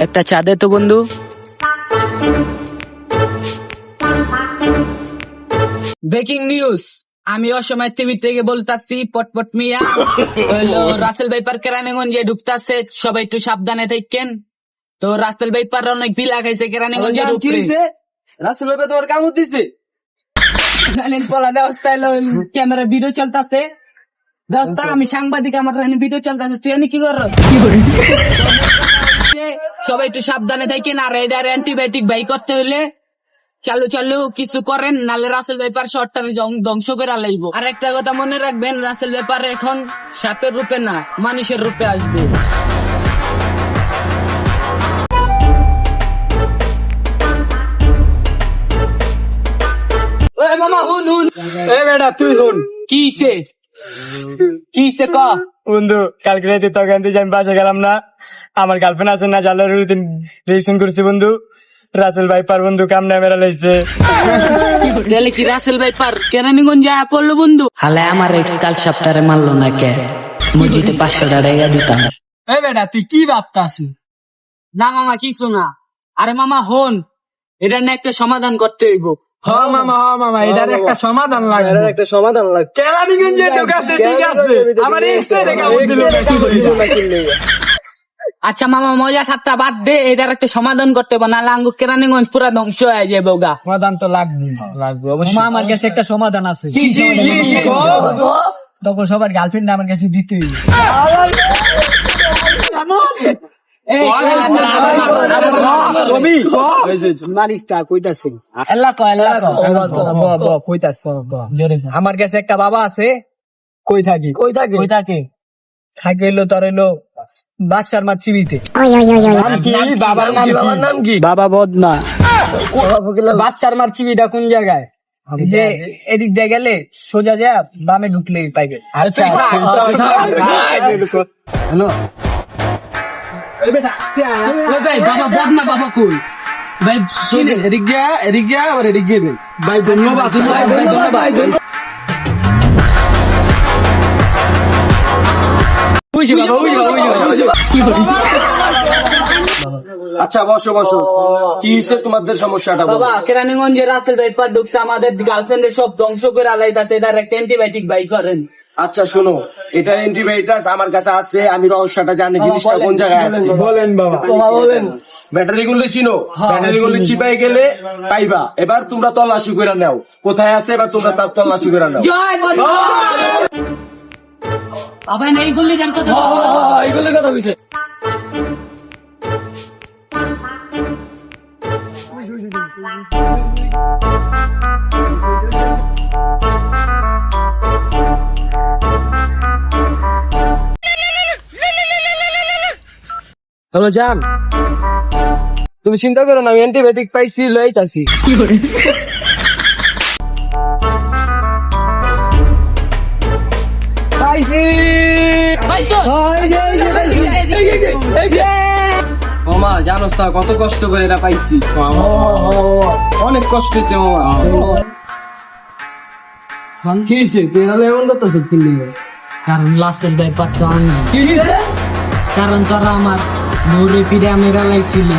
একটা চা দে তো বন্ধু। ব্রেকিং নিউজ, আমি অসময় টিভি থেকে বলতাছি পটপট মিয়া হইলো রাসেল ভাইপার কেরানীগঞ্জে ঢুকতাছে, সবাই একটু সাবধানে থাকেন। তো রাসেল ভাইপার অনেক বিলা খাইছে কেরানীগঞ্জের উপরে। রাসেল ভাই তোমার কামড় দিছে? পলা দেওয়া ক্যামেরা ভিডিও চলতেছে, আমি সাংবাদিক, আমার ভিডিও চলতেছে, তুই কি কর? সবাই একটু সাবধানে থাকেন। আর এটার অ্যান্টিবায়োটিক বাই করতে হইলে চালু চালু কিছু করেন, নাহলে রাসেল ব্যাপার শর্টটা ধ্বংস করে লাইব। আর একটা কথা মনে রাখবেন, রাসেল ব্যাপার এখন সাপের রূপে না, মানুষের রূপে আসবে। মামা হুন হুন, বেটা তুই হন কিসে ক বন্ধু, কালকে রাতে তোকে আনতে আমি বাসা গেলাম না, আমার গার্লফ্রেন্ড আছে না, জালের রিলেশন করছি বন্ধু। রাসেল ভাই পার বন্ধু কাম না মেরা লাইছে। তাহলে কি রাসেল ভাই পার কেরানীগঞ্জ আয়া পড়লো বন্ধু? হালে আমার এক্স কাল সপ্তাহে মারলো না কে, মসজিদে 500 টাকা দিতাম। এই বেটা তুই কি ভাবতাস? না মামা কিছু না। আরে মামা হন, এটা না একটা সমাধান করতে হইব। মামা এটার একটা সমাধান লাগবে, একটা সমাধান লাগবে। কেরানীগঞ্জে ঢোকাছে ঠিক আছে, আমার এক্সে কামড় দিল না, কি করি? আচ্ছা মামা মজা ঠাট্টা বাদ দে, এটার একটা সমাধান করতে হবে, নাহলে আঙ্গু কেরানীগঞ্জ পুরা ধ্বংস হয়ে যাবে গা। সমাধান তো লাগবে অবশ্যই। আমার কাছে একটা সমাধান আছে। তখন সবার গার্লফ্রেন্ড আমার কাছে দিতে আমার কাছে একটা বাবা আছে। কই থাকি থাকে এলো তোর এলো বাদশার মার চিবিতে। বাবার নাম কি? বাবা বদনা। বাদশার মার চিবিটা কোন জায়গায়? যে এদিক দিয়ে গেলে সোজা যা বামে ঢুকলেই পাইবে। আচ্ছা হ্যালো বাবা বদনা, বাবা কই ভাই? এদিক যা আবার এদিক যাবে ভাই। ধন্যবাদ ধন্যবাদ। আচ্ছা বসো, কি হয়েছে তোমাদের সমস্যাটা? বাবা কেরানীগঞ্জে রাসেল ভাই পার ঢুকছে, আমাদের গার্লফ্রেন্ডের সব ধ্বংস করে আলাইতাছে, এটার একটা অ্যান্টিবায়োটিক বাই করেন। আচ্ছা শোনো, এটা অ্যান্টিবায়োটিক আমার কাছে আছে, আমি রহস্যটা জানি, জিনিসটা কোন জায়গায় আছে। বলেন বাবা, বলেন। ব্যাটারি গুলো চিনো? ব্যাটারি গুলো চিপাই গেলে পাইবা। এবার তোমরা তল্লাশি করে নাও, কোথায় আছে এবার তোমরা তার তল্লাশি করে নাও। জয় বলো বাবা, এইগুলির কথা, এইগুলোর কথা বুঝছে। হ্যালো জান, তুমি চিন্তা করো না, আমি অ্যান্টিবায়োটিক পাইছি, লইতাছি। মামা জানোস না কত কষ্ট করে এটা পাইছি? অনেক কষ্ট হয়েছে মামা। কি হয়েছে তুই এমন করতেছ? কারণ লাস্টের ব্যাপার তো আমি, কারণ তোরা আমার নৌরে ফিরে মেরা লাইছিল,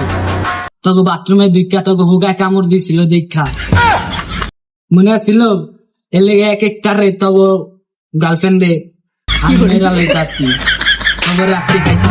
তোকে বাথরুমে দীক্ষা, তোকে হুগা কামড় দিছিল দীক্ষা, মনে আছিল? এর লেগে এক একটারে তোকে গার্লফ্রেন্ডে আমি মেরা লাইতাছি, তোকে রাত্রি খাইছি।